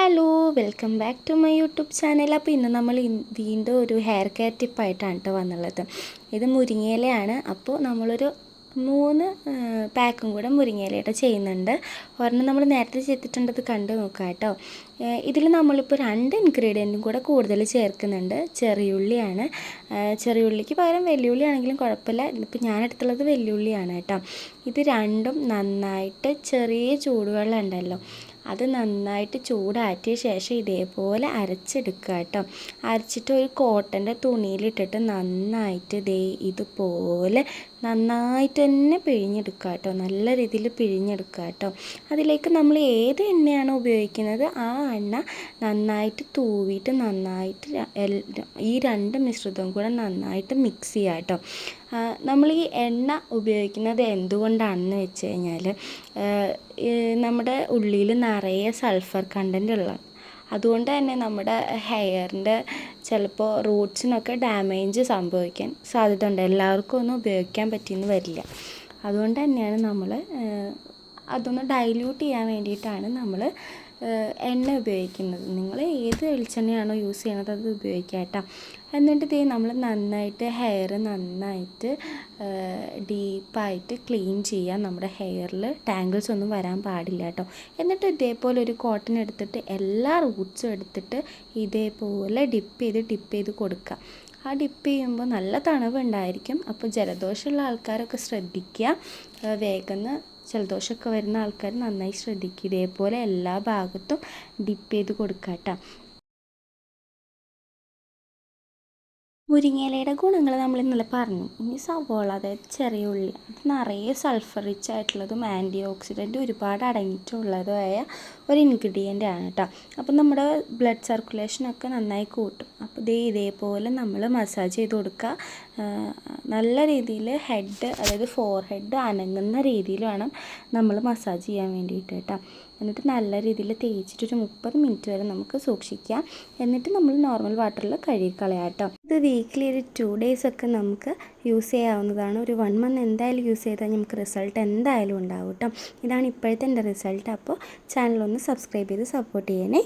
Hello welcome back to my YouTube channel. അപ്പോൾ ഇന്ന് നമ്മൾ വീണ്ടും ഒരു ഹെയർ കെയർ ടിപ്പായിട്ടാണ് കേട്ടോ വന്നുള്ളത്. ഇത് മുരിങ്ങയിലയാണ്. അപ്പോൾ നമ്മളൊരു 3 പാക്കും കൂടെ മുരിങ്ങയിലയുടെ ചെയ്യുന്നുണ്ട്. ഒരെണ്ണം നമ്മൾ നേരത്തെ ചെയ്തിട്ടുണ്ടത് കണ്ട് നോക്കാം കേട്ടോ. ഇതിൽ നമ്മളിപ്പോൾ 2 ഇൻഗ്രീഡിയൻറ്റും കൂടെ കൂടുതൽ ചേർക്കുന്നുണ്ട്. ചെറിയുള്ളിയാണ്. ചെറിയുള്ളിക്ക് പകരം വെല്ലുള്ളി ആണെങ്കിലും കുഴപ്പമില്ല. ഇതിപ്പോൾ ഞാൻ എടുത്തുള്ളത് വെല്ലുള്ളിയാണ് കേട്ടോ. ഇത് രണ്ടും നന്നായിട്ട് ചെറിയ ചൂടുവെള്ളം ഉണ്ടല്ലോ, അത് നന്നായിട്ട് ചൂടാറ്റിയ ശേഷം ഇതേപോലെ അരച്ചെടുക്കുക കേട്ടോ. അരച്ചിട്ട് ഒരു കോട്ടൻ്റെ തുണിയിലിട്ടിട്ട് നന്നായിട്ട് ഇതുപോലെ നന്നായിട്ട് തന്നെ പിഴിഞ്ഞെടുക്കുക കേട്ടോ. നല്ല രീതിയിൽ പിഴിഞ്ഞെടുക്കുക കേട്ടോ. അതിലേക്ക് നമ്മൾ ഏത് എണ്ണയാണോ ഉപയോഗിക്കുന്നത് ആ എണ്ണ നന്നായിട്ട് തൂവിയിട്ട് നന്നായിട്ട് ഈ 2 മിശ്രിതവും കൂടെ നന്നായിട്ട് മിക്സ് ചെയ്യുക കേട്ടോ. നമ്മൾ ഈ എണ്ണ ഉപയോഗിക്കുന്നത് എന്തുകൊണ്ടാണെന്ന് വെച്ച് കഴിഞ്ഞാൽ നമ്മുടെ ഉള്ളിൽ നിറയെ സൾഫർ കണ്ടൻ്റ് ഉള്ള, അതുകൊണ്ട് തന്നെ നമ്മുടെ ഹെയറിൻ്റെ ചിലപ്പോൾ റൂട്ട്സിനൊക്കെ ഡാമേജ് സംഭവിക്കാൻ സാധ്യത ഉണ്ട്. എല്ലാവർക്കും ഒന്നും ഉപയോഗിക്കാൻ പറ്റിയെന്ന് വരില്ല. അതുകൊണ്ട് തന്നെയാണ് നമ്മൾ അതൊന്ന് ഡൈല്യൂട്ട് ചെയ്യാൻ വേണ്ടിയിട്ടാണ് നമ്മൾ എണ്ണ ഉപയോഗിക്കുന്നത്. നിങ്ങൾ ഏത് വെളിച്ചെണ്ണയാണോ യൂസ് ചെയ്യണത് അത് ഉപയോഗിക്കുക കേട്ടോ. എന്നിട്ട് നമ്മൾ നന്നായിട്ട് ഹെയർ നന്നായിട്ട് ഡീപ്പായിട്ട് ക്ലീൻ ചെയ്യാൻ. നമ്മുടെ ഹെയറിൽ ടാങ്കിൾസ് ഒന്നും വരാൻ പാടില്ല കേട്ടോ. എന്നിട്ട് ഇതേപോലെ ഒരു കോട്ടൺ എടുത്തിട്ട് എല്ലാ റൂട്ട്സും എടുത്തിട്ട് ഇതേപോലെ ഡിപ്പ് ചെയ്ത് കൊടുക്കുക. ആ ഡിപ്പ് ചെയ്യുമ്പോൾ നല്ല തണുവുണ്ടായിരിക്കും. അപ്പോൾ ജലദോഷമുള്ള ആൾക്കാരൊക്കെ ശ്രദ്ധിക്കുക. വേഗം ജലദോഷമൊക്കെ വരുന്ന ആൾക്കാർ നന്നായി ശ്രദ്ധിക്കുക. ഇതേപോലെ എല്ലാ ഭാഗത്തും ഡിപ്പ് ചെയ്ത് കൊടുക്കുക കേട്ടോ. മുരിങ്ങയിലയുടെ ഗുണങ്ങൾ നമ്മൾ ഇന്നലെ പറഞ്ഞു. ഇനി സവോള, അതായത് ചെറിയ ഉള്ളി, അത് നിറയെ സൾഫർ റിച്ച് ആയിട്ടുള്ളതും ആൻറ്റി ഓക്സിഡൻറ്റ് ഒരുപാട് അടങ്ങിയിട്ടുള്ളതുമായ ഒരു ഇൻഗ്രീഡിയൻ്റ് ആണ് കേട്ടോ. അപ്പം നമ്മുടെ ബ്ലഡ് സർക്കുലേഷനൊക്കെ നന്നായി കൂട്ടും. അപ്പോൾ ഇതേപോലെ നമ്മൾ മസാജ് ചെയ്ത് കൊടുക്കുക. നല്ല രീതിയിൽ ഹെഡ്, അതായത് ഫോർഹെഡ് അനങ്ങുന്ന രീതിയിൽ വേണം നമ്മൾ മസാജ് ചെയ്യാൻ വേണ്ടിയിട്ട് കേട്ടോ. എന്നിട്ട് നല്ല രീതിയിൽ തേച്ചിട്ടൊരു 30 മിനിറ്റ് വരെ നമുക്ക് സൂക്ഷിക്കാം. എന്നിട്ട് നമ്മൾ നോർമൽ വാട്ടറിൽ കഴുകിക്കളയാം കേട്ടോ. ഇത് വീക്കിലി ഒരു 2 ഡേയ്സ് ഒക്കെ നമുക്ക് യൂസ് ചെയ്യാവുന്നതാണ്. ഒരു 1 മന്ത് എന്തായാലും യൂസ് ചെയ്താൽ നമുക്ക് റിസൾട്ട് എന്തായാലും ഉണ്ടാവും കേട്ടോ. ഇതാണ് ഇപ്പോഴത്തെ എൻ്റെ റിസൾട്ട്. അപ്പോൾ ചാനലൊന്ന് സബ്സ്ക്രൈബ് ചെയ്ത് സപ്പോർട്ട് ചെയ്യണേ.